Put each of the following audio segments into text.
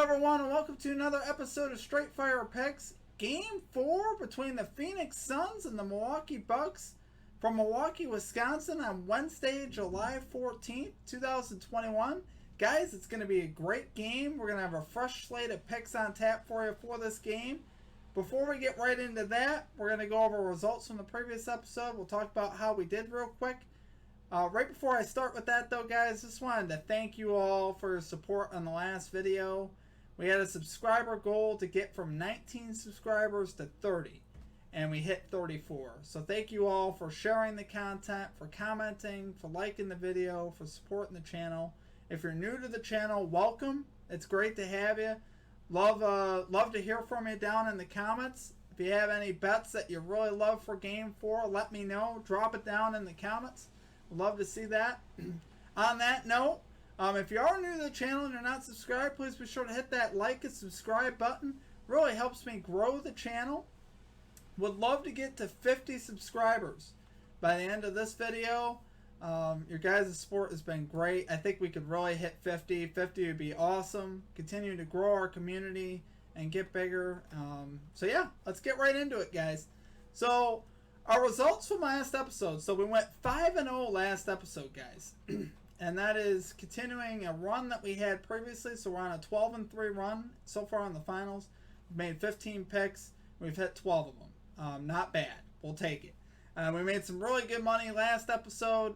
everyone, and welcome to another episode of Straight Fire Picks. Game 4 between the Phoenix Suns and the Milwaukee Bucks from Milwaukee, Wisconsin on Wednesday, July 14th, 2021. Guys, it's going to be a great game. We're going to have a fresh slate of picks on tap for you for this game. Before we get right into that, we're going to go over results from the previous episode. We'll talk about how we did real quick. Right before I start with that though, guys, just wanted to thank you all for your support on the last video. We had a subscriber goal to get from 19 subscribers to 30, and we hit 34. So thank you all for sharing the content, for commenting, for liking the video, for supporting the channel. If you're new to the channel, welcome. It's great to have you. Love to hear from you down in the comments. If you have any bets that you really love for Game 4, let me know. Drop it down in the comments. Love to see that. On that note, if you are new to the channel and you're not subscribed, please be sure to hit that like and subscribe button. Really helps me grow the channel. Would love to get to 50 subscribers by the end of this video. Your guys' support has been great. I think we could really hit 50. 50 would be awesome. Continue to grow our community and get bigger. So yeah, let's get right into it, guys. So our results from last episode. So we went 5-0 last episode, guys. And that is continuing a run that we had previously. So we're on a 12-3 run so far in the finals. We've made 15 picks. We've hit 12 of them. Not bad. We'll take it. We made some really good money last episode.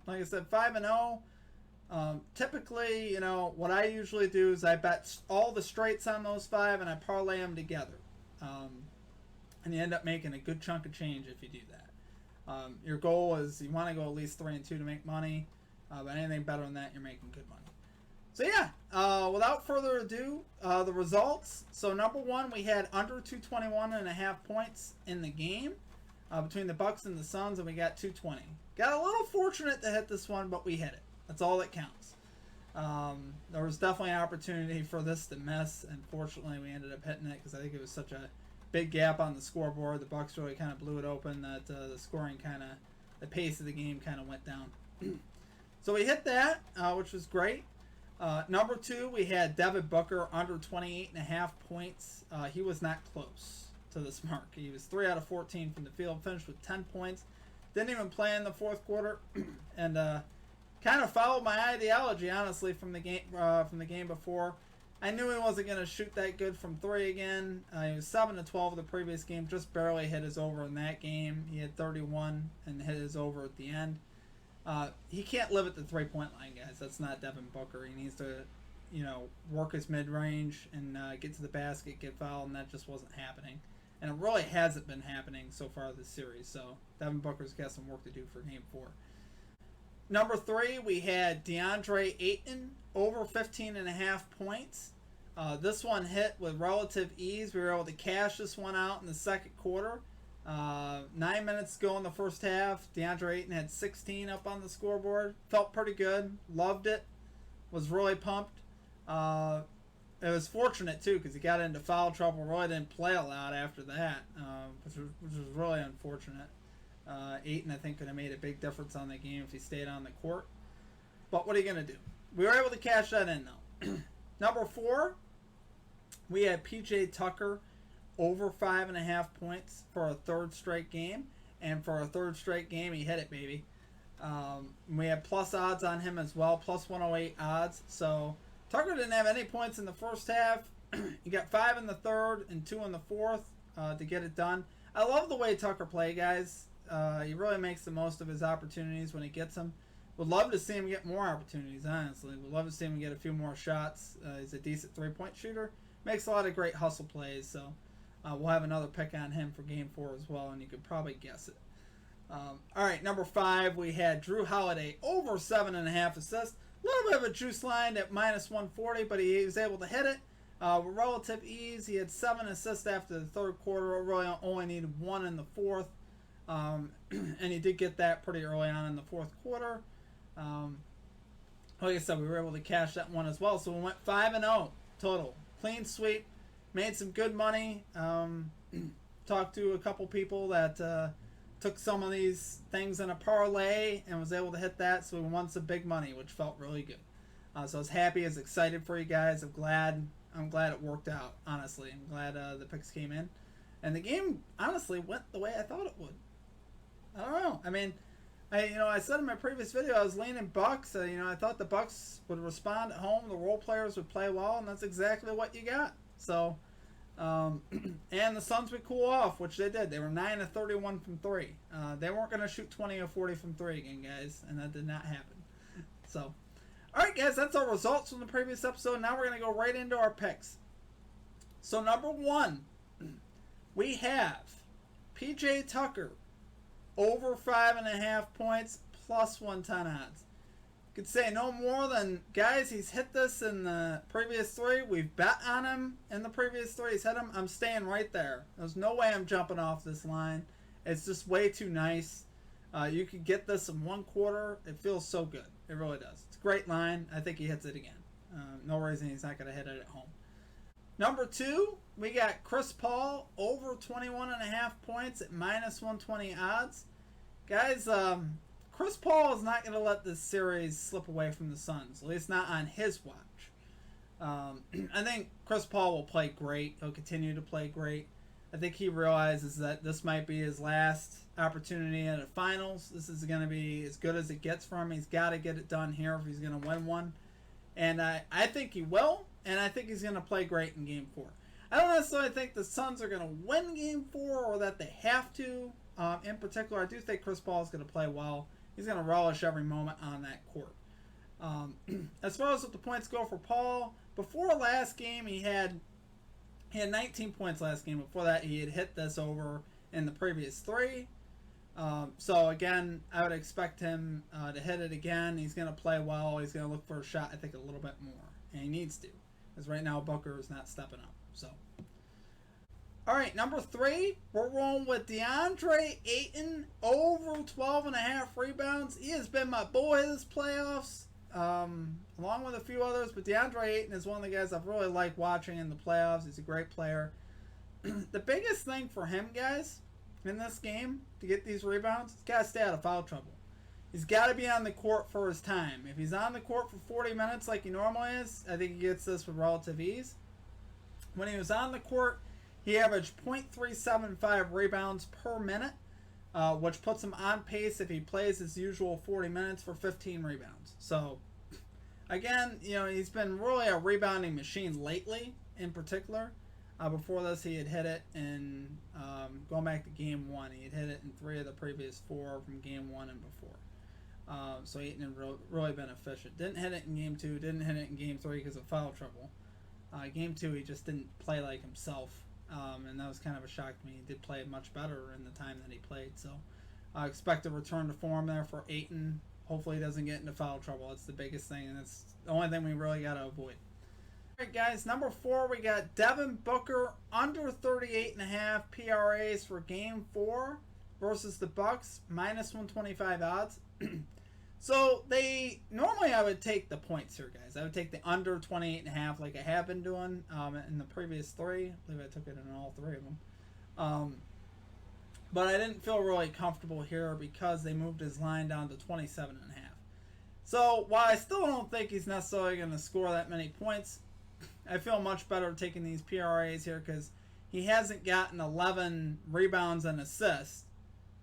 Like I said, 5-0. Typically, you know, what I usually do is I bet all the straights on those 5 and I parlay them together. And you end up making a good chunk of change if you do that. Your goal is you want to go at least 3-2 to make money. But anything better than that, you're making good money. So yeah, without further ado, the results. So number 1, we had under 221.5 points in the game between the Bucks and the Suns, and we got 220. Got a little fortunate to hit this one, but we hit it. That's all that counts. There was definitely an opportunity for this to miss, and fortunately we ended up hitting it because I think it was such a big gap on the scoreboard. The Bucks really kind of blew it open that the scoring the pace of the game kind of went down. So we hit that, which was great. Number 2, we had Devin Booker under 28.5 points. He was not close to this mark. He was 3 out of 14 from the field, finished with 10 points. Didn't even play in the fourth quarter, and kind of followed my ideology, honestly, from the game before. I knew he wasn't going to shoot that good from 3 again. He was 7 of 12 the previous game, just barely hit his over in that game. He had 31 and hit his over at the end. He can't live at the 3-point line, guys. That's not Devin Booker. He needs to, work his mid-range and get to the basket, get fouled, and that just wasn't happening. And it really hasn't been happening so far this series. So Devin Booker's got some work to do for Game 4. Number 3, we had DeAndre Ayton over 15.5 points. This one hit with relative ease. We were able to cash this one out in the second quarter. 9 minutes to go in the first half. DeAndre Ayton had 16 up on the scoreboard. Felt pretty good. Loved it. Was really pumped. It was fortunate, too, because he got into foul trouble. Really didn't play a lot after that, which was really unfortunate. Ayton, I think, could have made a big difference on the game if he stayed on the court. But what are you going to do? We were able to cash that in, though. Number 4, we had P.J. Tucker over 5.5 points for a third straight game. And for a third straight game, he hit it, baby. We had plus odds on him as well, plus 108 odds. So Tucker didn't have any points in the first half. He got 5 in the third and 2 in the fourth to get it done. I love the way Tucker plays, guys. He really makes the most of his opportunities when he gets them. Would love to see him get more opportunities, honestly. Would love to see him get a few more shots. He's a decent 3-point shooter. Makes a lot of great hustle plays, so we'll have another pick on him for Game 4 as well, and you could probably guess it. All right, number 5, we had Jrue Holiday over 7.5 assists. A little bit of a juice line at minus 140, but he was able to hit it with relative ease. He had 7 assists after the third quarter. Really only needed 1 in the fourth, and he did get that pretty early on in the fourth quarter. Like I said, we were able to cash that one as well. So we went 5-0 total. Clean sweep. Made some good money. Talked to a couple people that took some of these things in a parlay and was able to hit that. So we won some big money, which felt really good. So I was happy, I was excited for you guys. I'm glad I'm glad it worked out. Honestly, I'm glad the picks came in, and the game honestly went the way I thought it would. I don't know. I mean, I said in my previous video I was leaning Bucks. I thought the Bucks would respond at home. The role players would play well, and that's exactly what you got. So, and the Suns would cool off, which they did. They were 9 of 31 from three. They weren't going to shoot 20 of 40 from three again, guys, and that did not happen. So, all right, guys, that's our results from the previous episode. Now we're going to go right into our picks. So, number one, we have PJ Tucker over 5.5 points plus 110 odds. Could say no more than, guys, he's hit this in the previous three. We've bet on him in the previous three. He's hit him. I'm staying right there. There's no way I'm jumping off this line. It's just way too nice. You could get this in 1 quarter. It feels so good. It really does. It's a great line. I think he hits it again. No reason he's not going to hit it at home. Number two, we got Chris Paul over 21.5 points at minus 120 odds. Guys, Chris Paul is not going to let this series slip away from the Suns, at least not on his watch. I think Chris Paul will play great. He'll continue to play great. I think he realizes that this might be his last opportunity at the finals. This is going to be as good as it gets for him. He's got to get it done here if he's going to win one. And I think he will, and I think he's going to play great in Game 4. I don't necessarily think the Suns are going to win Game 4 or that they have to. In particular, I do think Chris Paul is going to play well. He's going to relish every moment on that court. As far as what the points go for Paul, before last game he had 19 points last game. Before that he had hit this over in the previous three. So again, I would expect him to hit it again. He's going to play well. He's going to look for a shot, I think, a little bit more. And he needs to. Because right now Booker is not stepping up. So, all right, number three, we're rolling with DeAndre Ayton over 12.5 rebounds. He has been my boy this playoffs, along with a few others. But DeAndre Ayton is one of the guys I've really liked watching in the playoffs. He's a great player. The biggest thing for him, guys, in this game to get these rebounds, he's got to stay out of foul trouble. He's got to be on the court for his time. If he's on the court for 40 minutes like he normally is, I think he gets this with relative ease. When he was on the court, he averaged 0.375 rebounds per minute, which puts him on pace if he plays his usual 40 minutes for 15 rebounds. So, again, he's been really a rebounding machine lately, in particular. Before this, he had hit it in, going back to Game 1, he had hit it in 3 of the previous 4 from Game 1 and before. So Ayton had really been efficient. Didn't hit it in Game 2, didn't hit it in Game 3 because of foul trouble. Game 2, he just didn't play like himself, and that was kind of a shock to me. He did play much better in the time that he played, so I expect a return to form there for Ayton. Hopefully he doesn't get into foul trouble. That's the biggest thing, and that's the only thing we really got to avoid. All right, guys, number 4, we got Devin Booker under 38.5 PRAs for Game 4 versus the Bucks, minus 125 odds. So normally I would take the points here, guys. I would take the under 28.5 like I have been doing in the previous 3. I believe I took it in all 3 of them. But I didn't feel really comfortable here because they moved his line down to 27.5. So while I still don't think he's necessarily going to score that many points, I feel much better taking these PRAs here because he hasn't gotten 11 rebounds and assists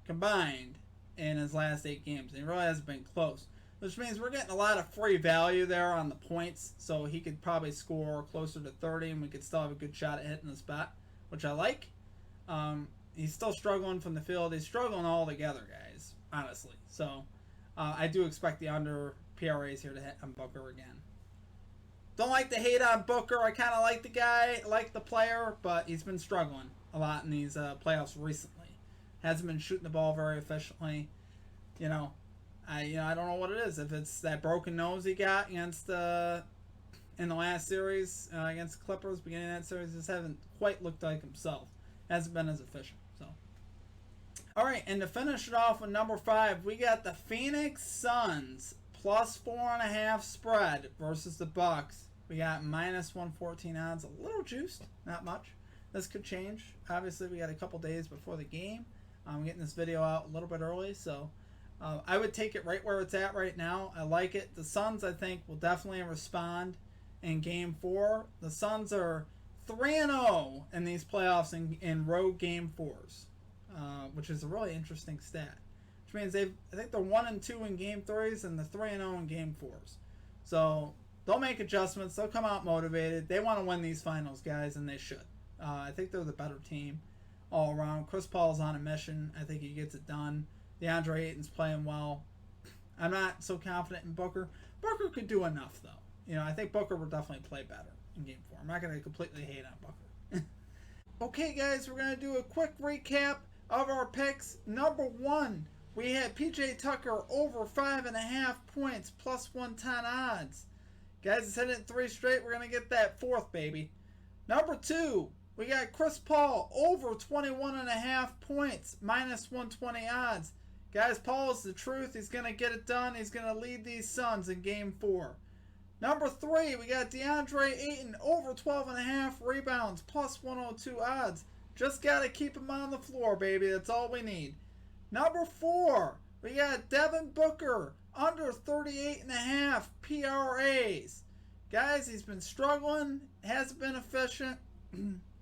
combined in his last 8 games. He really hasn't been close, which means we're getting a lot of free value there on the points, so he could probably score closer to 30 and we could still have a good shot at hitting the spot, which I like. He's still struggling from the field. He's struggling all together, guys, honestly. So I do expect the under PRAs here to hit on Booker again. Don't like to hate on Booker. I kind of like the guy, like the player, but he's been struggling a lot in these playoffs recently. Hasn't been shooting the ball very efficiently. I don't know what it is. If it's that broken nose he got against in the last series against the Clippers, beginning of that series, just haven't quite looked like himself. Hasn't been as efficient. So, all right, and to finish it off with number 5, we got the Phoenix Suns plus 4.5 spread versus the Bucks. We got minus 114 odds, a little juiced, not much. This could change. Obviously, we got a couple days before the game. I'm getting this video out a little bit early, so I would take it right where it's at right now. I like it. The Suns, I think, will definitely respond in Game 4. The Suns are 3-0 in these playoffs in road Game 4s, which is a really interesting stat. Which means I think they're 1-2 in Game 3s and they're 3-0 in Game 4s. So they'll make adjustments. They'll come out motivated. They want to win these finals, guys, and they should. I think they're the better team all around. Chris Paul's on a mission. I think he gets it done. DeAndre Ayton's playing well. I'm not so confident in Booker. Booker could do enough, though. You know, I think Booker will definitely play better in Game 4. I'm not going to completely hate on Booker. Okay, guys, we're going to do a quick recap of our picks. Number 1, we had PJ Tucker over 5.5 points, plus 110 odds. Guys, it's hitting 3 straight. We're going to get that 4th, baby. Number 2, we got Chris Paul over 21.5 points, minus 120 odds. Guys, Paul is the truth. He's going to get it done. He's going to lead these Suns in Game 4. Number 3, we got DeAndre Ayton over 12.5 rebounds, plus 102 odds. Just got to keep him on the floor, baby. That's all we need. Number 4, we got Devin Booker under 38.5 PRAs. Guys, he's been struggling. Hasn't been efficient.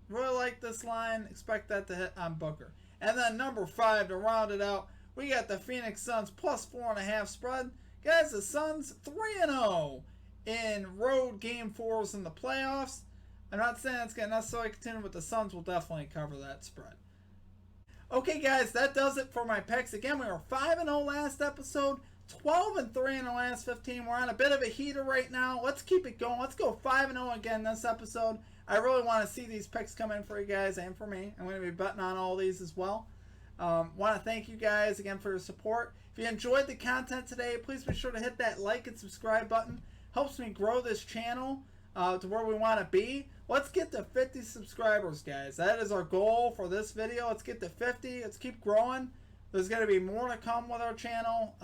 Really like this line. Expect that to hit on Booker. And then number 5, to round it out, we got the Phoenix Suns plus 4.5 spread. Guys, the Suns 3-0 in road Game 4s in the playoffs. I'm not saying it's going to necessarily continue, but the Suns will definitely cover that spread. Okay, guys, that does it for my picks. Again, we were 5-0 last episode, 12-3 in the last 15. We're on a bit of a heater right now. Let's keep it going. Let's go 5-0 again this episode. I really want to see these picks come in for you guys and for me. I'm going to be betting on all these as well. Want to thank you guys again for your support. If you enjoyed the content today, please be sure to hit that like and subscribe button. Helps me grow this channel to where we want to be. Let's get to 50 subscribers, guys. That is our goal for this video. Let's get to 50. Let's keep growing. There's going to be more to come with our channel.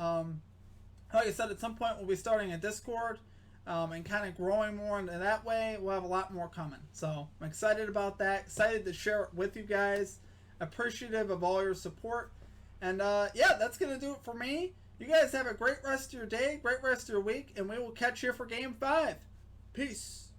Like I said, at some point we'll be starting a Discord and kind of growing more into that way. We'll have a lot more coming. So I'm excited about that. Excited to share it with you guys. Appreciative of all your support. And yeah, that's going to do it for me. You guys have a great rest of your day, great rest of your week, and we will catch you for Game 5. Peace.